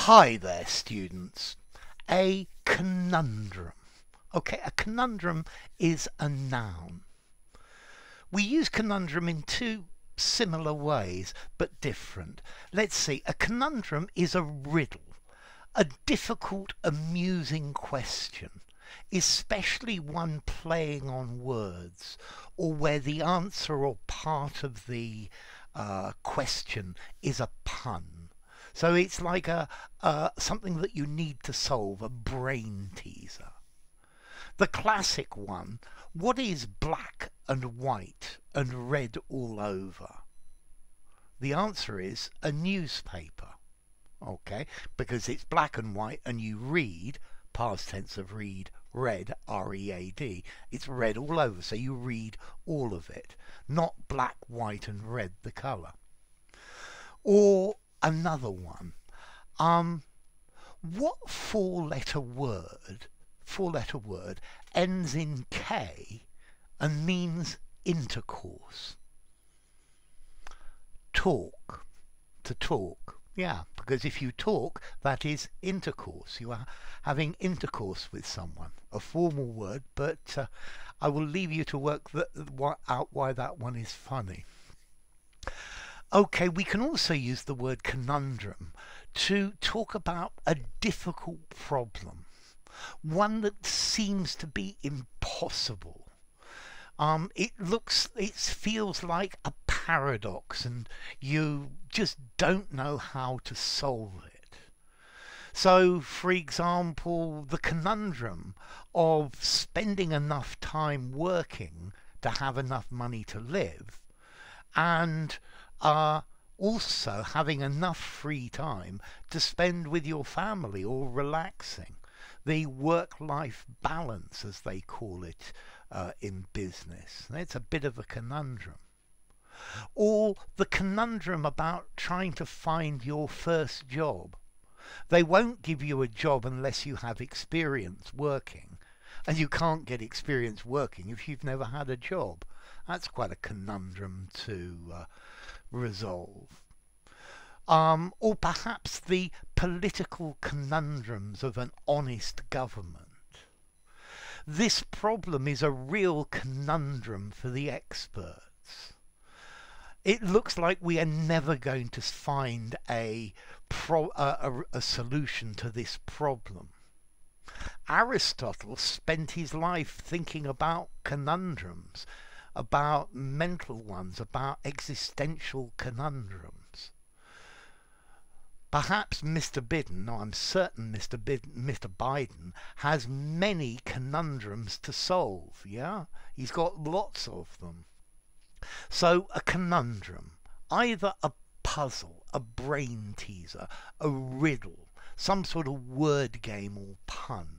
Hi there, students. A conundrum. Okay, a conundrum is a noun. We use conundrum in two similar ways, but different. Let's see, a conundrum is a riddle, a difficult, amusing question, especially one playing on words, or where the answer or part of the question is a pun. So it's like something that you need to solve, a brain teaser. The classic one, what is black and white and red all over? The answer is a newspaper. Okay, because it's black and white and you read, past tense of read, read, R-E-A-D. It's red all over, so you read all of it, not black, white and red, the colour. Or another one. What four-letter word ends in K and means intercourse? Talk. To talk. Yeah, because if you talk, that is intercourse. You are having intercourse with someone. A formal word, but I will leave you to work out why that one is funny. Okay, we can also use the word conundrum to talk about a difficult problem, one that seems to be impossible. It feels like a paradox and you just don't know how to solve it. So, for example, the conundrum of spending enough time working to have enough money to live and also having enough free time to spend with your family or relaxing. The work-life balance, as they call it in business. It's a bit of a conundrum. Or the conundrum about trying to find your first job. They won't give you a job unless you have experience working. And you can't get experience working if you've never had a job. That's quite a conundrum to resolve. Or perhaps the political conundrums of an honest government. This problem is a real conundrum for the experts. It looks like we are never going to find a solution to this problem. Aristotle spent his life thinking about conundrums, about mental ones, about existential conundrums. Perhaps Mr. Biden, no, I'm certain Mr. Biden has many conundrums to solve, yeah? He's got lots of them. So a conundrum, either a puzzle, a brain teaser, a riddle, some sort of word game or pun.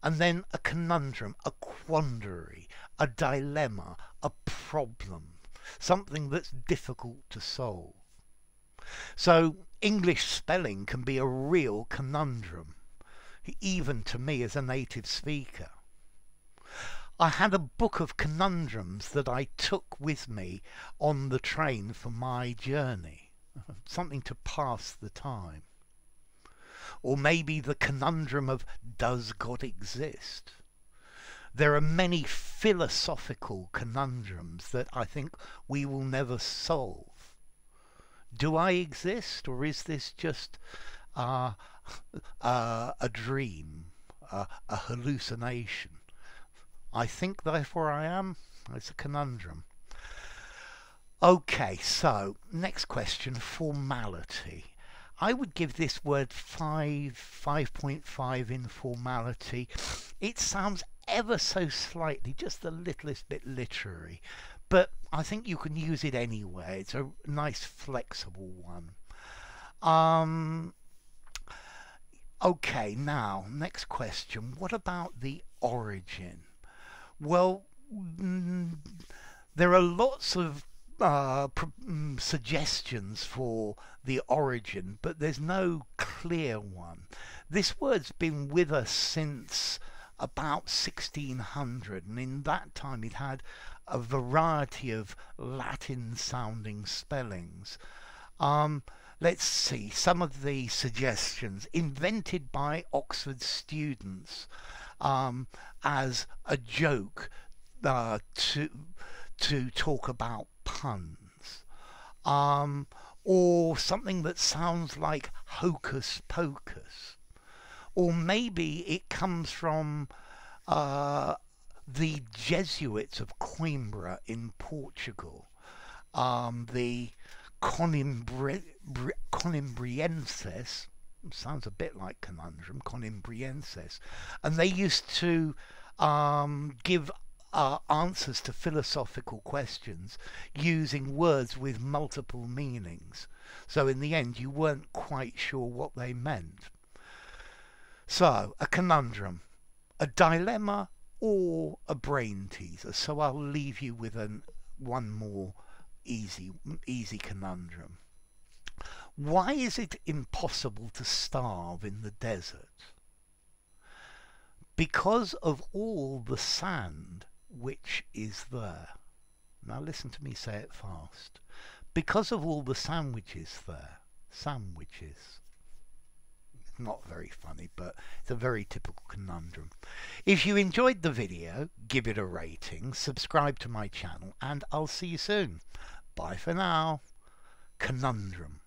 And then a conundrum, a quandary, a dilemma, a problem, something that's difficult to solve. So English spelling can be a real conundrum, even to me as a native speaker. I had a book of conundrums that I took with me on the train for my journey, something to pass the time. Or maybe the conundrum of, does God exist? There are many philosophical conundrums that I think we will never solve. Do I exist, or is this just a dream, a hallucination? I think, therefore I am. It's a conundrum. Okay, so next question, formality. I would give this word 5.5 in formality. It sounds ever so slightly, just the littlest bit literary, but I think you can use it anyway. It's a nice flexible one. Okay, now, next question. What about the origin? Well, there are lots of suggestions for the origin, but there's no clear one. This word's been with us since about 1600, and in that time it had a variety of Latin sounding spellings. let's see some of the suggestions invented by Oxford students as a joke to talk about puns, or something that sounds like hocus pocus, or maybe it comes from the Jesuits of Coimbra in Portugal, the Conimbrienses, sounds a bit like conundrum, Conimbrienses, and they used to give answers to philosophical questions using words with multiple meanings. So in the end, you weren't quite sure what they meant. So, a conundrum, a dilemma, or a brain teaser. So I'll leave you with one more easy conundrum. Why is it impossible to starve in the desert? Because of all the sand which is there. Now listen to me say it fast. Because of all the sandwiches there. Sandwiches. It's not very funny, but it's a very typical conundrum. If you enjoyed the video, give it a rating, subscribe to my channel, and I'll see you soon. Bye for now. Conundrum.